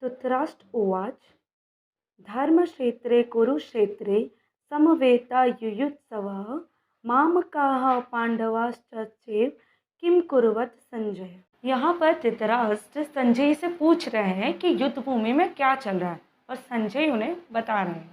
धृतराष्ट्र उवाच धर्मक्षेत्रे कुरुक्षेत्रे समवेतायुयुत्सवः मामकाः पांडवाश्चैव किम कुर्वत संजय। यहाँ पर धृतराष्ट्र संजय से पूछ रहे हैं कि युद्ध भूमि में क्या चल रहा है और संजय उन्हें बता रहे हैं।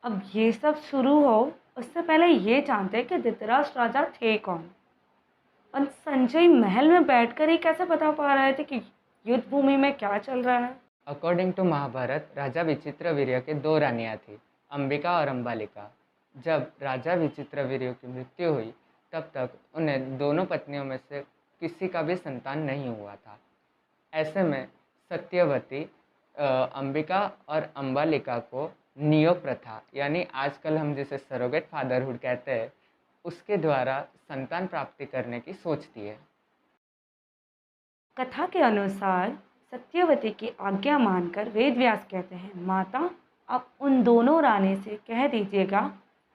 अब ये सब शुरू हो उससे पहले ये जानते हैं कि धृतराष्ट्र राजा थे कौन, और संजय महल में बैठकर ही कैसे बता पा रहे थे कि युद्ध भूमि में क्या चल रहा है। अकॉर्डिंग टू महाभारत, राजा विचित्रवीर्य के दो रानियां थी, अंबिका और अंबालिका। जब राजा विचित्रवीर्य की मृत्यु हुई तब तक उन्हें दोनों पत्नियों में से किसी का भी संतान नहीं हुआ था। ऐसे में सत्यवती अंबिका और अंबालिका को नियोग प्रथा, यानी आजकल हम जिसे सरोगेट फादरहुड कहते हैं, उसके द्वारा संतान प्राप्ति करने की सोचती है। कथा के अनुसार सत्यवती की आज्ञा मानकर वेदव्यास कहते हैं, माता आप उन दोनों रानी से कह दीजिएगा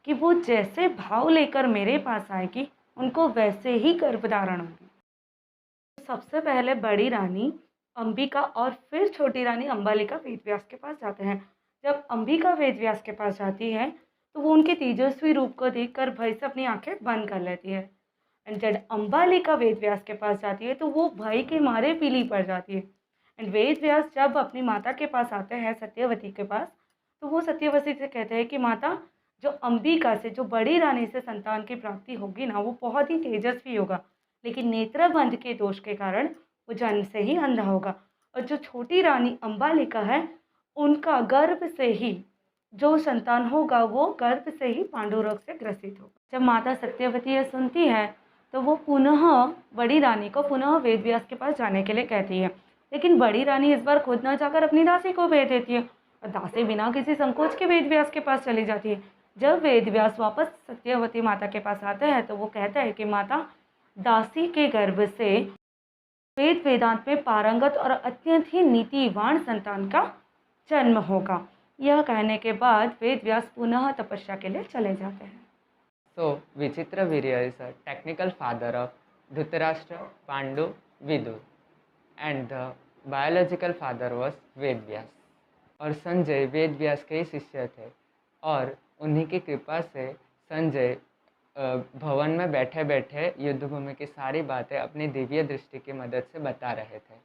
कि वो जैसे भाव लेकर मेरे पास आएगी उनको वैसे ही गर्भधारण होगी। सबसे पहले बड़ी रानी अंबिका और फिर छोटी रानी अंबालिका वेदव्यास के पास जाते हैं। जब अंबिका वेदव्यास के पास जाती है तो वो उनके तेजस्वी रूप को देखकर भय से अपनी आंखें बंद कर लेती है। एंड जब अंबालिका वेदव्यास के पास जाती है तो वो भय के मारे पीली पड़ जाती है। एंड वेदव्यास जब अपनी माता के पास आते हैं सत्यवती के पास, तो वो सत्यवती से कहते हैं कि माता, जो अंबिका से, जो बड़ी रानी से संतान की प्राप्ति होगी ना, वो बहुत ही तेजस्वी होगा, लेकिन नेत्रबंध के दोष के कारण वो जन्म से ही अंधा होगा। और जो छोटी रानी अंबालिका है, उनका गर्भ से ही जो संतान होगा वो गर्भ से ही पांडु रोग से ग्रसित होगा। जब माता सत्यवती यह सुनती है तो वो पुनः बड़ी रानी को पुनः वेदव्यास के पास जाने के लिए कहती है, लेकिन बड़ी रानी इस बार खुद न जाकर अपनी दासी को भेज देती है और दासी बिना किसी संकोच के वेदव्यास के पास चली जाती है। जब वेदव्यास वापस सत्यवती माता के पास आते हैं तो वो कहते हैं कि माता, दासी के गर्भ से वेद वेदांत में पारंगत और अत्यंत ही नीतिवान संतान का जन्म होगा। यह कहने के बाद वेदव्यास पुनः तपस्या के लिए चले जाते हैं। So, Vichitravirya is a technical father of Dhritarashtra, Pandu, Vidur, and the biological father was Vedvyas. और संजय वेदव्यास के ही शिष्य थे और उन्हीं की कृपा से संजय भवन में बैठे बैठे युद्ध भूमि की सारी बातें अपनी दिव्य दृष्टि की मदद से बता रहे थे।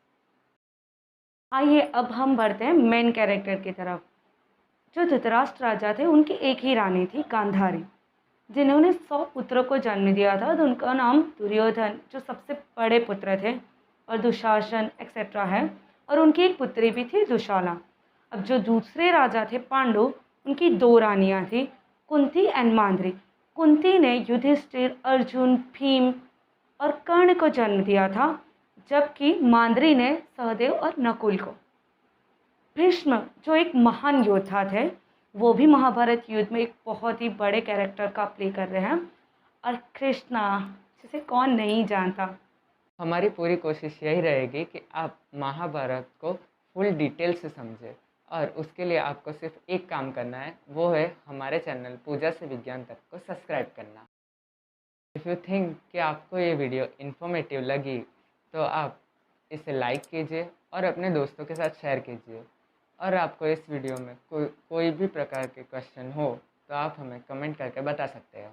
आइए अब हम बढ़ते हैं मेन कैरेक्टर की तरफ। जो धृतराष्ट्र राजा थे उनकी एक ही रानी थी, गांधारी, जिन्होंने 100 पुत्रों को जन्म दिया था। तो उनका नाम दुर्योधन जो सबसे बड़े पुत्र थे, और दुशासन एक्सेट्रा है, और उनकी एक पुत्री भी थी दुशाला। अब जो दूसरे राजा थे पांडु, उनकी 2 रानियां थी, कुंती एंड मांद्री। कुंती ने युधिष्ठिर, अर्जुन, भीम और कर्ण को जन्म दिया था, जबकि मांद्री ने सहदेव और नकुल को। भीष्म जो एक महान योद्धा थे, वो भी महाभारत युद्ध में एक बहुत ही बड़े कैरेक्टर का प्ले कर रहे हैं। और कृष्णा, जिसे कौन नहीं जानता। हमारी पूरी कोशिश यही रहेगी कि आप महाभारत को फुल डिटेल से समझें, और उसके लिए आपको सिर्फ एक काम करना है, वो है हमारे चैनल पूजा से विज्ञान तक को सब्सक्राइब करना। इफ़ यू थिंक कि आपको ये वीडियो इन्फॉर्मेटिव लगी तो आप इसे लाइक कीजिए और अपने दोस्तों के साथ शेयर कीजिए। और आपको इस वीडियो में कोई भी प्रकार के क्वेश्चन हो तो आप हमें कमेंट करके बता सकते हो।